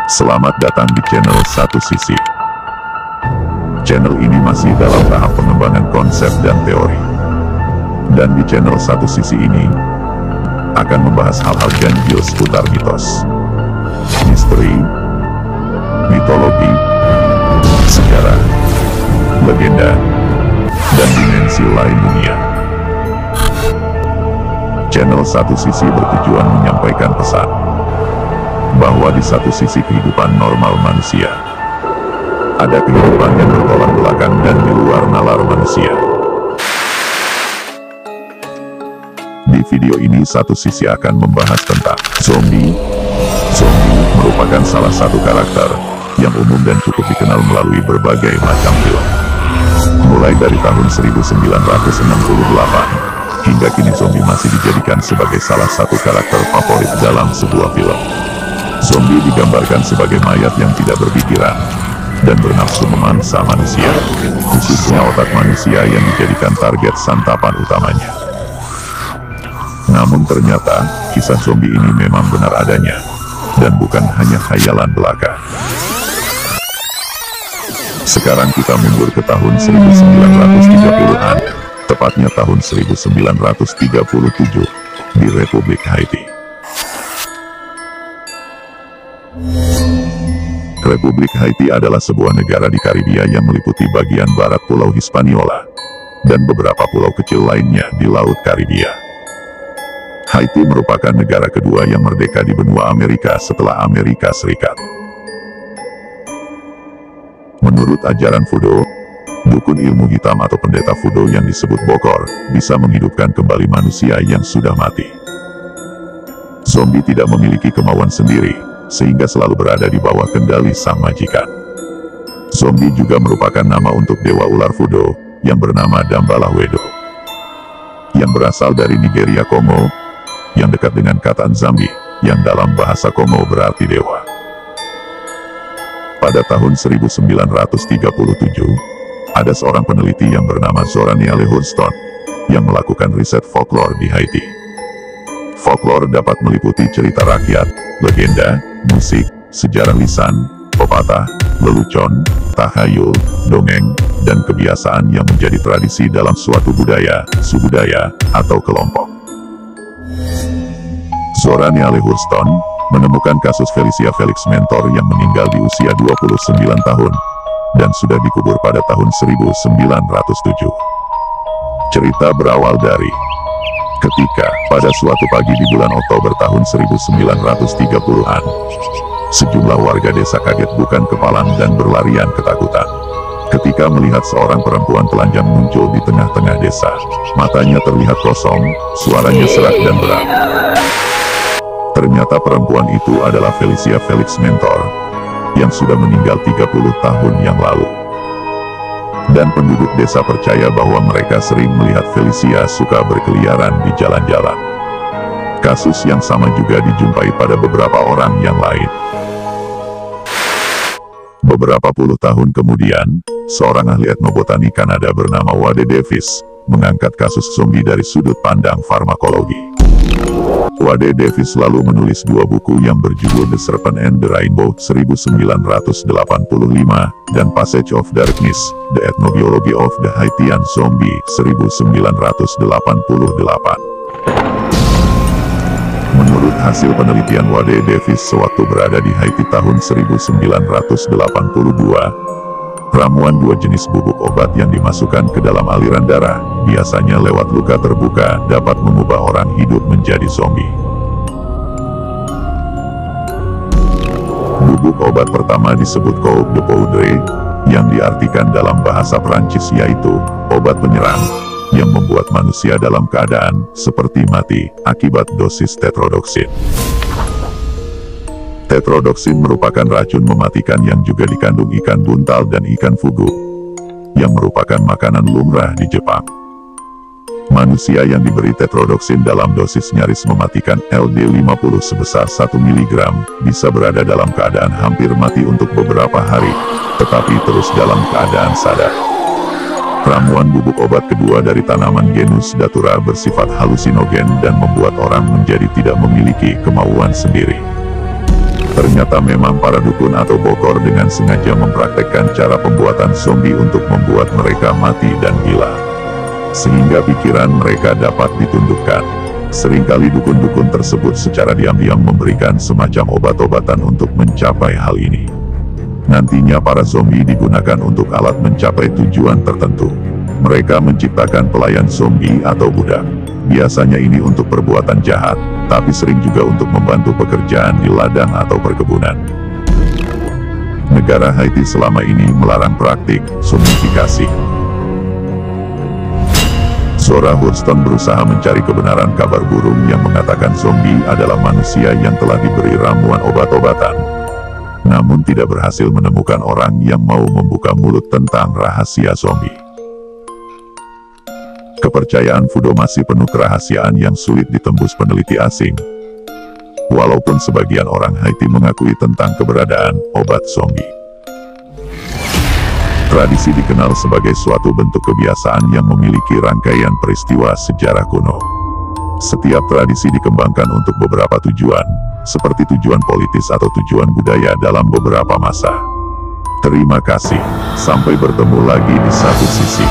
Selamat datang di channel Satu Sisi. Channel ini masih dalam tahap pengembangan konsep dan teori. Dan di channel Satu Sisi ini, akan membahas hal-hal ganjil seputar mitos, misteri, mitologi, sejarah, legenda, dan dimensi lain dunia. Channel Satu Sisi bertujuan menyampaikan pesan bahwa di satu sisi kehidupan normal manusia, ada kehidupan yang bertolak belakang dan di luar nalar manusia. Di video ini Satu Sisi akan membahas tentang zombie. Zombie merupakan salah satu karakter yang umum dan cukup dikenal melalui berbagai macam film. Mulai dari tahun 1968, hingga kini zombie masih dijadikan sebagai salah satu karakter favorit dalam sebuah film. Zombie digambarkan sebagai mayat yang tidak berpikiran dan bernafsu memangsa manusia, khususnya otak manusia yang dijadikan target santapan utamanya. Namun ternyata, kisah zombie ini memang benar adanya, dan bukan hanya khayalan belaka. Sekarang kita mundur ke tahun 1930-an, tepatnya tahun 1937, di Republik Haiti. Republik Haiti adalah sebuah negara di Karibia yang meliputi bagian barat Pulau Hispaniola, dan beberapa pulau kecil lainnya di Laut Karibia. Haiti merupakan negara kedua yang merdeka di benua Amerika setelah Amerika Serikat. Menurut ajaran Voodoo, dukun ilmu hitam atau pendeta Voodoo yang disebut Bokor, bisa menghidupkan kembali manusia yang sudah mati. Zombie tidak memiliki kemauan sendiri, sehingga selalu berada di bawah kendali sang majikan. Zombie juga merupakan nama untuk dewa ular Voodoo, yang bernama Dambala Wedo, yang berasal dari Nigeria Kongo, yang dekat dengan kata Nzambi, yang dalam bahasa Kongo berarti dewa. Pada tahun 1937, ada seorang peneliti yang bernama Zoraniale Hurston, yang melakukan riset folklore di Haiti. Folklore dapat meliputi cerita rakyat, legenda, musik, sejarah lisan, pepatah, lelucon, tahayul, dongeng, dan kebiasaan yang menjadi tradisi dalam suatu budaya, subudaya, atau kelompok. Zoraniale Hurston menemukan kasus Felicia Felix Mentor yang meninggal di usia 29 tahun, dan sudah dikubur pada tahun 1907. Cerita berawal dari ketika, pada suatu pagi di bulan Oktober tahun 1930-an, sejumlah warga desa kaget bukan kepalang dan berlarian ketakutan ketika melihat seorang perempuan telanjang muncul di tengah-tengah desa. Matanya terlihat kosong, suaranya serak dan berat. Ternyata perempuan itu adalah Felicia Felix Mentor, yang sudah meninggal 30 tahun yang lalu. Dan penduduk desa percaya bahwa mereka sering melihat Felicia suka berkeliaran di jalan-jalan. Kasus yang sama juga dijumpai pada beberapa orang yang lain. Beberapa puluh tahun kemudian, seorang ahli etnobotani Kanada bernama Wade Davis mengangkat kasus zombie dari sudut pandang farmakologi. Wade Davis lalu menulis dua buku yang berjudul The Serpent and the Rainbow 1985 dan Passage of Darkness, The Ethnobiology of the Haitian Zombie 1988. Menurut hasil penelitian Wade Davis sewaktu berada di Haiti tahun 1982, ramuan dua jenis bubuk obat yang dimasukkan ke dalam aliran darah, biasanya lewat luka terbuka, dapat mengubah orang hidup menjadi zombie. Bubuk obat pertama disebut Coup de Poudre, yang diartikan dalam bahasa Prancis yaitu obat penyerang, yang membuat manusia dalam keadaan seperti mati akibat dosis tetrodoksin. Tetrodoksin merupakan racun mematikan yang juga dikandung ikan buntal dan ikan fugu, yang merupakan makanan lumrah di Jepang. Manusia yang diberi tetrodoksin dalam dosis nyaris mematikan LD50 sebesar 1 mg, bisa berada dalam keadaan hampir mati untuk beberapa hari, tetapi terus dalam keadaan sadar. Ramuan bubuk obat kedua dari tanaman genus Datura bersifat halusinogen dan membuat orang menjadi tidak memiliki kemauan sendiri. Ternyata memang para dukun atau bokor dengan sengaja mempraktekkan cara pembuatan zombie untuk membuat mereka mati dan gila, sehingga pikiran mereka dapat ditundukkan. Seringkali dukun-dukun tersebut secara diam-diam memberikan semacam obat-obatan untuk mencapai hal ini. Nantinya para zombie digunakan untuk alat mencapai tujuan tertentu. Mereka menciptakan pelayan zombie atau budak. Biasanya ini untuk perbuatan jahat, tapi sering juga untuk membantu pekerjaan di ladang atau perkebunan. Negara Haiti selama ini melarang praktik zombifikasi. Zora Hurston berusaha mencari kebenaran kabar burung yang mengatakan zombie adalah manusia yang telah diberi ramuan obat-obatan, namun tidak berhasil menemukan orang yang mau membuka mulut tentang rahasia zombie. Kepercayaan voodoo masih penuh kerahasiaan yang sulit ditembus peneliti asing. Walaupun sebagian orang Haiti mengakui tentang keberadaan obat zombie. Tradisi dikenal sebagai suatu bentuk kebiasaan yang memiliki rangkaian peristiwa sejarah kuno. Setiap tradisi dikembangkan untuk beberapa tujuan, seperti tujuan politis atau tujuan budaya dalam beberapa masa. Terima kasih, sampai bertemu lagi di satu sisi.